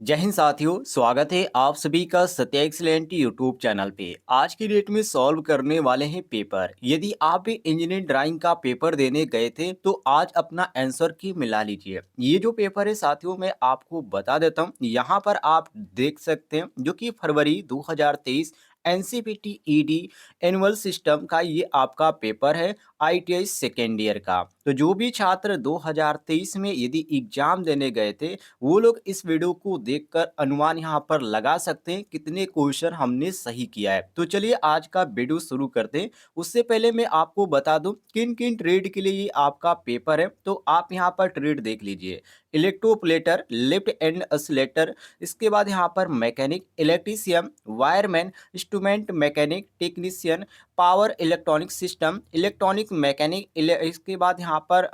जय हिंद साथियों, स्वागत है आप सभी का सत्या एक्सीलेंट यूट्यूब चैनल पे। आज की डेट में सॉल्व करने वाले हैं पेपर। यदि आप भी इंजीनियरिंग ड्राइंग का पेपर देने गए थे तो आज अपना आंसर की मिला लीजिए। ये जो पेपर है साथियों मैं आपको बता देता हूँ। यहाँ पर आप देख सकते हैं जो कि फरवरी 2023 एनसीपीटी ईडी एनुअल सिस्टम का ये आपका पेपर है आईटीआई सेकेंड ईयर का। तो जो भी छात्र 2023 में यदि एग्जाम देने गए थे वो लोग इस वीडियो को देखकर अनुमान यहाँ पर लगा सकते हैं कितने क्वेश्चन हमने सही किया है। तो चलिए आज का वीडियो शुरू करते हैं। उससे पहले मैं आपको बता दूं किन किन ट्रेड के लिए ये आपका पेपर है। तो आप यहाँ पर ट्रेड देख लीजिए। इलेक्ट्रोप्लेटर, लेफ्ट एंड oscillator, इसके बाद यहाँ पर mechanic, electrician, wireman, instrument mechanic, technician, power electronic system, electronic mechanic, इसके बाद यहाँ पर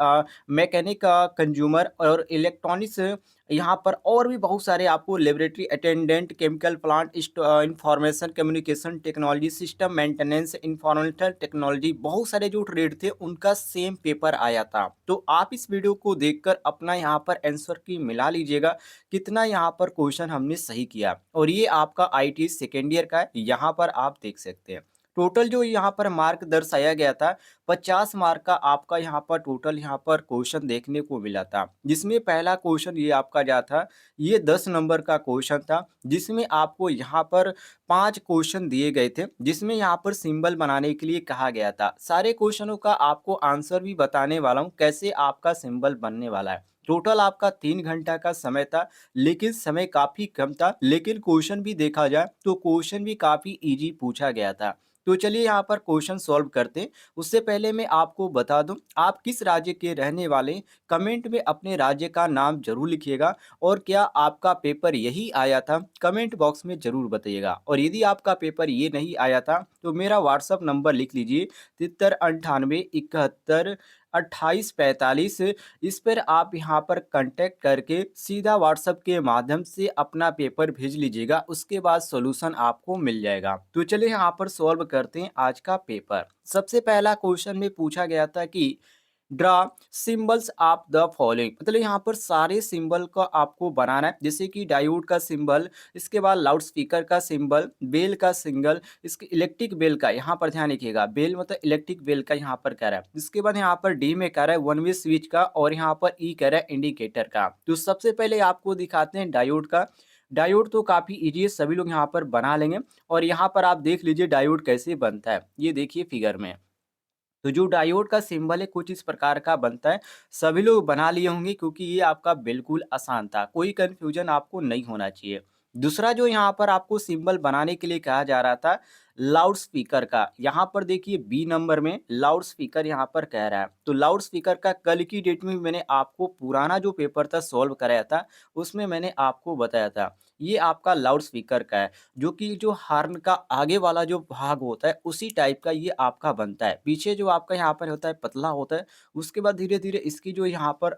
मैकेनिक कंज्यूमर और इलेक्ट्रॉनिक्स। यहाँ पर और भी बहुत सारे आपको laboratory attendant, chemical plant, information communication technology, system maintenance, informational technology, बहुत सारे जो ट्रेड थे उनका सेम पेपर आया था। तो आप इस वीडियो को देखकर अपना यहाँ पर आंसर की मिला लीजिएगा कितना यहाँ पर क्वेश्चन हमने सही किया। और ये आपका आईटी सेकेंड ईयर का है, यहाँ पर आप देख सकते हैं। टोटल जो यहाँ पर मार्क दर्शाया गया था 50 मार्क का आपका यहाँ पर टोटल यहाँ पर क्वेश्चन देखने को मिला था। जिसमें पहला क्वेश्चन ये आपका जा था, ये 10 नंबर का क्वेश्चन था जिसमें आपको यहाँ पर 5 क्वेश्चन दिए गए थे जिसमें यहाँ पर सिंबल बनाने के लिए कहा गया था। सारे क्वेश्चनों का आपको आंसर भी बताने वाला हूँ कैसे आपका सिंबल बनने वाला है। टोटल आपका 3 घंटा का समय था, लेकिन समय काफ़ी कम था, लेकिन क्वेश्चन भी देखा जाए तो क्वेश्चन भी काफ़ी इजी पूछा गया था। तो चलिए यहाँ पर क्वेश्चन सॉल्व करते हैं। उससे पहले मैं आपको बता दूं आप किस राज्य के रहने वाले हैं। कमेंट में अपने राज्य का नाम जरूर लिखिएगा और क्या आपका पेपर यही आया था कमेंट बॉक्स में जरूर बताइएगा। और यदि आपका पेपर ये नहीं आया था तो मेरा व्हाट्सअप नंबर लिख लीजिए 7398 71 28 45। इस पर आप यहाँ पर कांटेक्ट करके सीधा व्हाट्सएप के माध्यम से अपना पेपर भेज लीजिएगा, उसके बाद सॉल्यूशन आपको मिल जाएगा। तो चलिए यहाँ पर सॉल्व करते हैं आज का पेपर। सबसे पहला क्वेश्चन में पूछा गया था कि draw symbols of the following, मतलब यहाँ पर सारे सिंबल का आपको बनाना है। जैसे कि डायोड का सिंबल, इसके बाद लाउड स्पीकर का सिंबल, बेल का सिंगल, इसके इलेक्ट्रिक बेल का यहाँ पर ध्यान रखिएगा, बेल मतलब इलेक्ट्रिक बेल का यहाँ पर कह रहा है। इसके बाद यहाँ पर डी में कह रहा है वन वे स्विच का और यहाँ पर ई कह रहा है इंडिकेटर का। तो सबसे पहले आपको दिखाते हैं डायोड का। डायोड तो काफ़ी इजी है, सभी लोग यहाँ पर बना लेंगे। और यहाँ पर आप देख लीजिए डायोड कैसे बनता है, ये देखिए फिगर में। तो जो डायोड का सिंबल है कुछ इस प्रकार का बनता है। सभी लोग बना लिए होंगे क्योंकि ये आपका बिल्कुल आसान था, कोई कंफ्यूजन आपको नहीं होना चाहिए। दूसरा जो यहाँ पर आपको सिंबल बनाने के लिए कहा जा रहा था लाउड स्पीकर का, यहाँ पर देखिए बी नंबर में लाउड स्पीकर यहाँ पर कह रहा है। तो लाउड स्पीकर का कल की डेट में भी मैंने आपको पुराना जो पेपर था सॉल्व कराया था, उसमें मैंने आपको बताया था ये आपका लाउड स्पीकर का है। जो कि जो हार्न का आगे वाला जो भाग होता है उसी टाइप का ये आपका बनता है। पीछे जो आपका यहाँ पर होता है पतला होता है, उसके बाद धीरे-धीरे इसकी जो यहाँ पर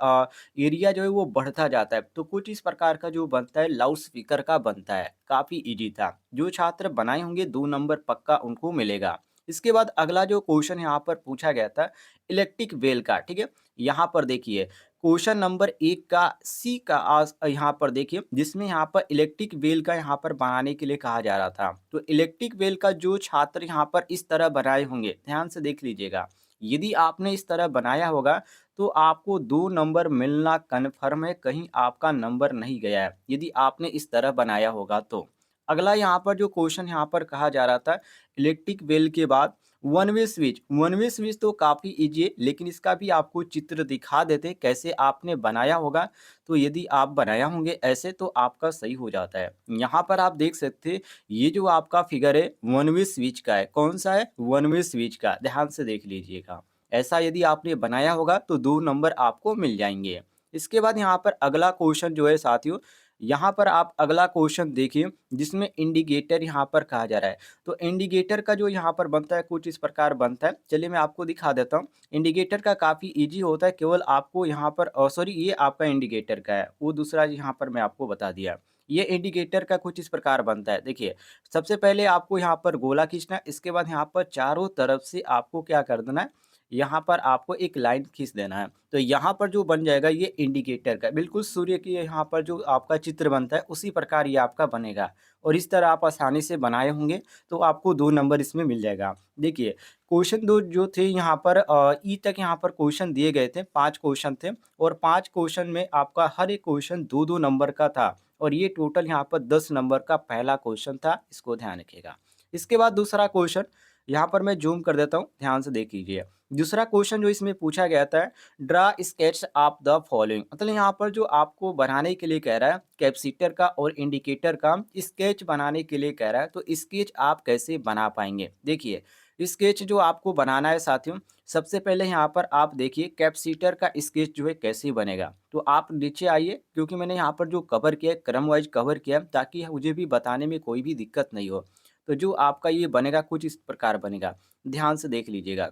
एरिया जो है वो बढ़ता जाता है। तो कुछ इस प्रकार का जो बनता है लाउड स्पीकर का बनता है। काफ़ी ईज़ी था। जो छात्र बनाए होंगे 2 नंबर पक्का उनको मिलेगा। इसके बाद अगला जो क्वेश्चन यहाँ पर पूछा गया था इलेक्ट्रिक बेल का, ठीक है? यहाँ पर देखिए क्वेश्चन नंबर 1 का सी का यहाँ पर देखिए जिसमें यहाँ पर इलेक्ट्रिक बेल का यहाँ पर बनाने के लिए कहा जा रहा था। तो इलेक्ट्रिक बेल का जो छात्र यहाँ पर इस तरह बनाए होंगे ध्यान से देख लीजिएगा। यदि आपने इस तरह बनाया होगा तो आपको 2 नंबर मिलना कन्फर्म है, कहीं आपका नंबर नहीं गया है यदि आपने इस तरह बनाया होगा तो। अगला यहाँ पर जो क्वेश्चन यहाँ पर कहा जा रहा था इलेक्ट्रिक बेल के बाद वन वे स्विच तो काफ़ी ईजी है, लेकिन इसका भी आपको चित्र दिखा देते हैं कैसे आपने बनाया होगा। तो यदि आप बनाया होंगे ऐसे तो आपका सही हो जाता है। यहाँ पर आप देख सकते हैं ये जो आपका फिगर है वन वे स्विच का है। कौन सा है? वन वे स्विच का, ध्यान से देख लीजिएगा। ऐसा यदि आपने बनाया होगा तो 2 नंबर आपको मिल जाएंगे। इसके बाद यहाँ पर अगला क्वेश्चन जो है साथियों, यहाँ पर आप अगला क्वेश्चन देखिए जिसमें इंडिकेटर यहाँ पर कहा जा रहा है। तो इंडिकेटर का जो यहाँ पर बनता है कुछ इस प्रकार बनता है। चलिए मैं आपको दिखा देता हूँ। इंडिकेटर का काफ़ी इजी होता है, केवल आपको यहाँ पर सॉरी ये आपका इंडिकेटर का है, वो दूसरा यहाँ पर मैं आपको बता दिया। ये इंडिकेटर का कुछ इस प्रकार बनता है। देखिए सबसे पहले आपको यहाँ पर गोला खींचना है, इसके बाद यहाँ पर चारों तरफ से आपको क्या कर देना है, यहाँ पर आपको एक लाइन खींच देना है। तो यहाँ पर जो बन जाएगा ये इंडिकेटर का, बिल्कुल सूर्य की यहाँ पर जो आपका चित्र बनता है उसी प्रकार ये आपका बनेगा। और इस तरह आप आसानी से बनाए होंगे तो आपको 2 नंबर इसमें मिल जाएगा। देखिए क्वेश्चन 2 जो थे यहाँ पर ई तक यहाँ पर क्वेश्चन दिए गए थे, 5 क्वेश्चन थे और 5 क्वेश्चन में आपका हर एक क्वेश्चन 2-2 नंबर का था और ये टोटल यहाँ पर 10 नंबर का पहला क्वेश्चन था, इसको ध्यान रखिएगा। इसके बाद दूसरा क्वेश्चन यहाँ पर मैं ज़ूम कर देता हूँ, ध्यान से देख लीजिए। दूसरा क्वेश्चन जो इसमें पूछा गया था, draw sketch of the following, मतलब यहाँ पर जो आपको बनाने के लिए कह रहा है कैपेसिटर का और इंडिकेटर का स्केच बनाने के लिए कह रहा है, तो स्केच आप कैसे बना पाएंगे। देखिए स्केच जो आपको बनाना है साथियों, सबसे पहले यहाँ पर आप देखिए कैपेसिटर का स्केच जो है कैसे बनेगा। तो आप नीचे आइए, क्योंकि मैंने यहाँ पर जो कवर किया है क्रम वाइज कवर किया है ताकि मुझे भी बताने में कोई भी दिक्कत नहीं हो। तो जो आपका ये बनेगा कुछ इस प्रकार बनेगा, ध्यान से देख लीजिएगा।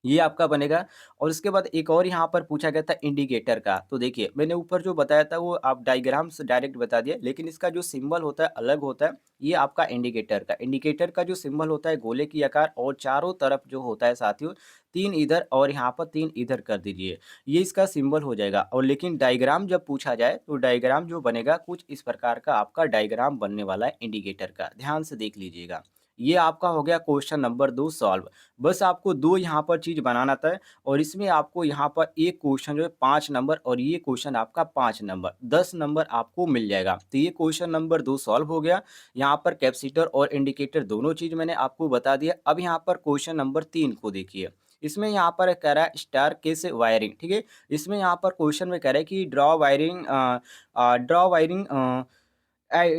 ये आपका बनेगा और उसके बाद एक और यहाँ पर पूछा गया था इंडिकेटर का। तो देखिए मैंने ऊपर जो बताया था वो आप डायग्राम से डायरेक्ट बता दिया, लेकिन इसका जो सिंबल होता है अलग होता है। ये आपका इंडिकेटर का जो सिंबल होता है गोले की आकार और चारों तरफ जो होता है साथियों 3 इधर और यहाँ पर 3 इधर कर दीजिए, ये इसका सिंबल हो जाएगा। और लेकिन डायग्राम जब पूछा जाए तो डायग्राम जो बनेगा कुछ इस प्रकार का आपका डायग्राम बनने वाला है इंडिकेटर का, ध्यान से देख लीजिएगा। ये आपका हो गया क्वेश्चन नंबर 2 सॉल्व। बस आपको 2 यहाँ पर चीज़ बनाना था और इसमें आपको यहाँ पर एक क्वेश्चन जो है 5 नंबर और ये क्वेश्चन आपका 5 नंबर, 10 नंबर आपको मिल जाएगा। तो ये क्वेश्चन नंबर 2 सॉल्व हो गया। यहाँ पर कैपेसिटर और इंडिकेटर दोनों चीज़ मैंने आपको बता दिया। अब यहाँ पर क्वेश्चन नंबर 3 को देखिए। इसमें यहाँ पर कह रहा है स्टारकेस वायरिंग, ठीक है? इसमें यहाँ पर क्वेश्चन में कह रहा है कि draw wiring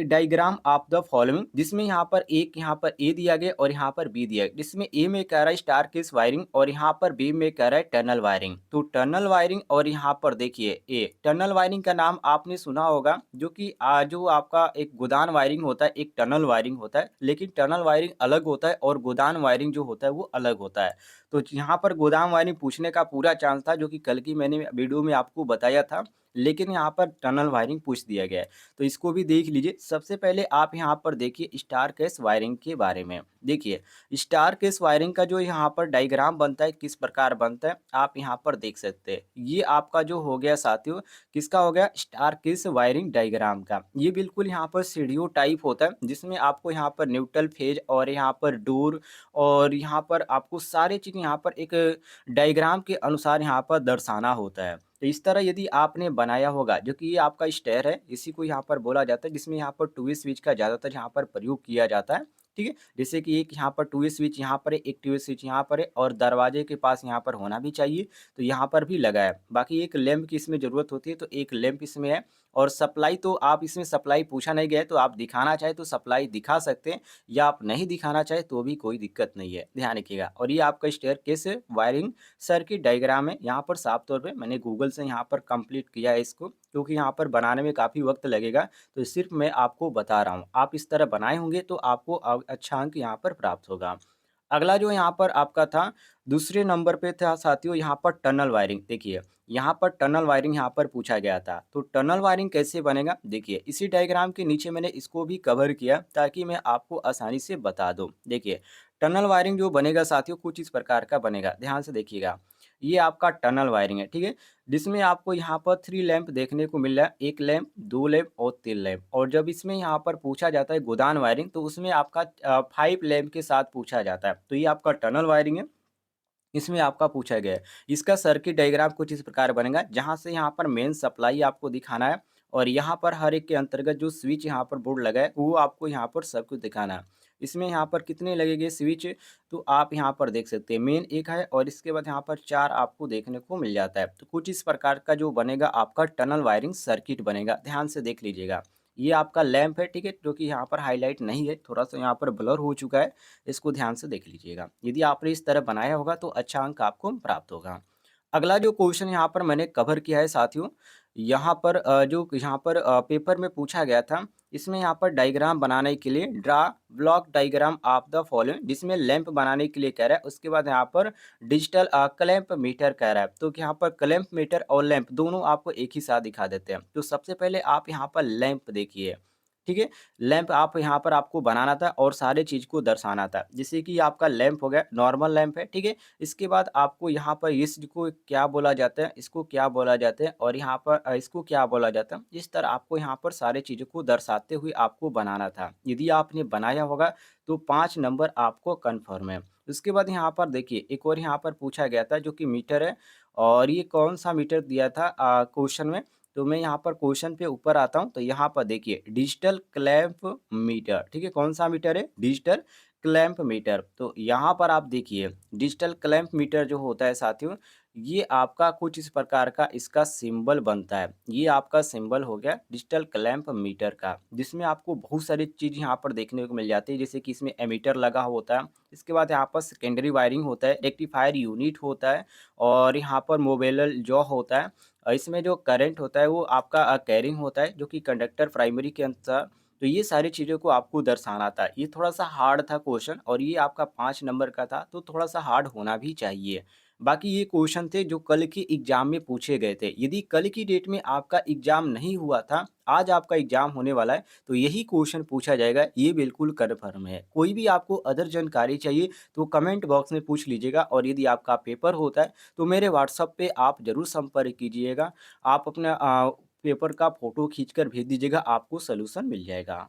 diagram of the following, जिसमें यहाँ पर ए दिया गया और यहाँ पर बी दिया गया, जिसमें ए में कह रहा है स्टार केस वायरिंग और यहाँ पर बी में कह रहा है टनल वायरिंग। तो टनल वायरिंग और यहाँ पर देखिए ए टनल वायरिंग का नाम आपने सुना होगा, जो कि जो आपका एक गोदान वायरिंग होता है एक टनल वायरिंग होता है, लेकिन टनल वायरिंग अलग होता है और गोदान वायरिंग जो होता है वो अलग होता है। तो यहाँ पर गोदाम वायरिंग पूछने का पूरा चांस था, जो कि कल की मैंने वीडियो में आपको बताया था, लेकिन यहाँ पर टनल वायरिंग पूछ दिया गया है। तो इसको भी देख लीजिए। सबसे पहले आप यहाँ पर देखिए स्टार केस वायरिंग के बारे में। देखिए स्टार केस वायरिंग का जो यहाँ पर डायग्राम बनता है किस प्रकार बनता है आप यहाँ पर देख सकते हैं। ये आपका जो हो गया साथियों, किसका हो गया, स्टार केस वायरिंग डायग्राम का। ये बिल्कुल यहाँ पर सीढ़ियों टाइप होता है, जिसमें आपको यहाँ पर न्यूट्रल फेज और यहाँ पर डोर और यहाँ पर आपको सारी चीज़ यहाँ पर एक डायग्राम के अनुसार यहाँ पर दर्शाना होता है। तो इस तरह यदि आपने बनाया होगा, जो कि ये आपका स्टेयर है, इसी को यहाँ पर बोला जाता है, जिसमें यहाँ पर 2 वे स्विच का ज़्यादातर यहाँ पर प्रयोग किया जाता है, ठीक है? जैसे कि एक यहाँ पर 2 वे स्विच यहाँ पर है, एक 2 वे स्विच यहाँ पर है और दरवाजे के पास यहाँ पर होना भी चाहिए, तो यहाँ पर भी लगा है। बाकी एक लैंप की इसमें ज़रूरत होती है, तो एक लैंप इसमें है और सप्लाई तो आप इसमें सप्लाई पूछा नहीं गया है, तो आप दिखाना चाहें तो सप्लाई दिखा सकते हैं या आप नहीं दिखाना चाहें तो भी कोई दिक्कत नहीं है, ध्यान रखिएगा। और ये आपका स्टेयरकेस वायरिंग सर्किट डायग्राम है। यहाँ पर साफ तौर पे मैंने गूगल से यहाँ पर कंप्लीट किया है इसको, क्योंकि यहाँ पर बनाने में काफ़ी वक्त लगेगा, तो सिर्फ मैं आपको बता रहा हूँ। आप इस तरह बनाए होंगे तो आपको अच्छा अंक यहाँ पर प्राप्त होगा। अगला जो यहाँ पर आपका था, दूसरे नंबर पे था साथियों यहाँ पर टनल वायरिंग। देखिए यहाँ पर टनल वायरिंग यहाँ पर पूछा गया था, तो टनल वायरिंग कैसे बनेगा, देखिए इसी डायग्राम के नीचे मैंने इसको भी कवर किया ताकि मैं आपको आसानी से बता दूँ। देखिए टनल वायरिंग जो बनेगा साथियों कुछ इस प्रकार का बनेगा, ध्यान से देखिएगा। ये आपका टनल वायरिंग है, ठीक है? जिसमें आपको यहाँ पर 3 लैंप देखने को मिल रहा है, 1 लैंप, 2 लैंप और 3 लैंप। और जब इसमें यहाँ पर पूछा जाता है गोदान वायरिंग, तो उसमें आपका 5 लैंप के साथ पूछा जाता है। तो ये आपका टनल वायरिंग है, इसमें आपका पूछा गया है। इसका सर्किट डायग्राम कुछ इस प्रकार बनेगा, जहाँ से यहाँ पर मेन सप्लाई आपको दिखाना है और यहाँ पर हर एक के अंतर्गत जो स्विच यहाँ पर बोर्ड लगा है वो आपको यहाँ पर सब कुछ दिखाना है। इसमें यहाँ पर कितने लगेंगे स्विच, तो आप यहाँ पर देख सकते हैं मेन एक है और इसके बाद यहाँ पर 4 आपको देखने को मिल जाता है। तो कुछ इस प्रकार का जो बनेगा आपका टनल वायरिंग सर्किट बनेगा, ध्यान से देख लीजिएगा। ये आपका लैंप है, ठीक है, जो कि यहाँ पर हाईलाइट नहीं है, थोड़ा सा यहाँ पर ब्लर हो चुका है, इसको ध्यान से देख लीजिएगा। यदि आपने इस तरह बनाया होगा तो अच्छा अंक आपको प्राप्त होगा। अगला जो क्वेश्चन यहाँ पर मैंने कवर किया है साथियों, यहाँ पर जो यहाँ पर पेपर में पूछा गया था, इसमें यहाँ पर डायग्राम बनाने के लिए draw block diagram of the following, जिसमें लैंप बनाने के लिए कह रहा है। उसके बाद यहाँ पर डिजिटल क्लैंप मीटर कह रहा है, तो यहाँ पर क्लैंप मीटर और लैंप दोनों आपको एक ही साथ दिखा देते हैं। तो सबसे पहले आप यहाँ पर लैंप देखिए, ठीक है? लैंप आप यहाँ पर आपको बनाना था और सारे चीज़ को दर्शाना था। जैसे कि आपका लैंप हो गया, नॉर्मल लैंप है, ठीक है? इसके बाद आपको यहाँ पर इसको क्या बोला जाता है, इसको क्या बोला जाता है और यहाँ पर इसको क्या बोला जाता है। इस तरह आपको यहाँ पर सारी चीज़ों को दर्शाते हुए आपको बनाना था। यदि आपने बनाया होगा तो 5 नंबर आपको कन्फर्म है। उसके बाद यहाँ पर देखिए एक और यहाँ पर पूछा गया था जो कि मीटर है और ये कौन-सा मीटर दिया था क्वेश्चन में। तो मैं यहाँ पर क्वेश्चन पे ऊपर आता हूँ, तो यहाँ पर देखिए डिजिटल क्लैंप मीटर, ठीक है? कौन-सा मीटर है? Digital clamp meter. तो यहाँ पर आप देखिए डिजिटल क्लैंप मीटर जो होता है साथियों, ये आपका कुछ इस प्रकार का इसका सिंबल बनता है। ये आपका सिंबल हो गया डिजिटल क्लैंप मीटर का, जिसमें आपको बहुत सारी चीज़ यहाँ पर देखने को मिल जाती है, जैसे कि इसमें एमीटर लगा होता है, इसके बाद यहाँ पर सेकेंडरी वायरिंग होता है, रेक्टिफायर यूनिट होता है और यहाँ पर मोबिलल जॉ होता है। इसमें जो करंट होता है वो आपका कैरिंग होता है जो कि कंडक्टर प्राइमरी के अनुसार। तो ये सारी चीज़ों को आपको दर्शाना था। ये थोड़ा-सा हार्ड था क्वेश्चन और ये आपका 5 नंबर का था, तो थोड़ा-सा हार्ड होना भी चाहिए। बाकी ये क्वेश्चन थे जो कल के एग्ज़ाम में पूछे गए थे। यदि कल की डेट में आपका एग्ज़ाम नहीं हुआ था, आज आपका एग्ज़ाम होने वाला है, तो यही क्वेश्चन पूछा जाएगा, ये बिल्कुल कन्फर्म है। कोई भी आपको अदर जानकारी चाहिए तो कमेंट बॉक्स में पूछ लीजिएगा और यदि आपका पेपर होता है तो मेरे व्हाट्सएप पे आप ज़रूर संपर्क कीजिएगा। आप अपना पेपर का फ़ोटो खींचकर भेज दीजिएगा, आपको सॉल्यूशन मिल जाएगा।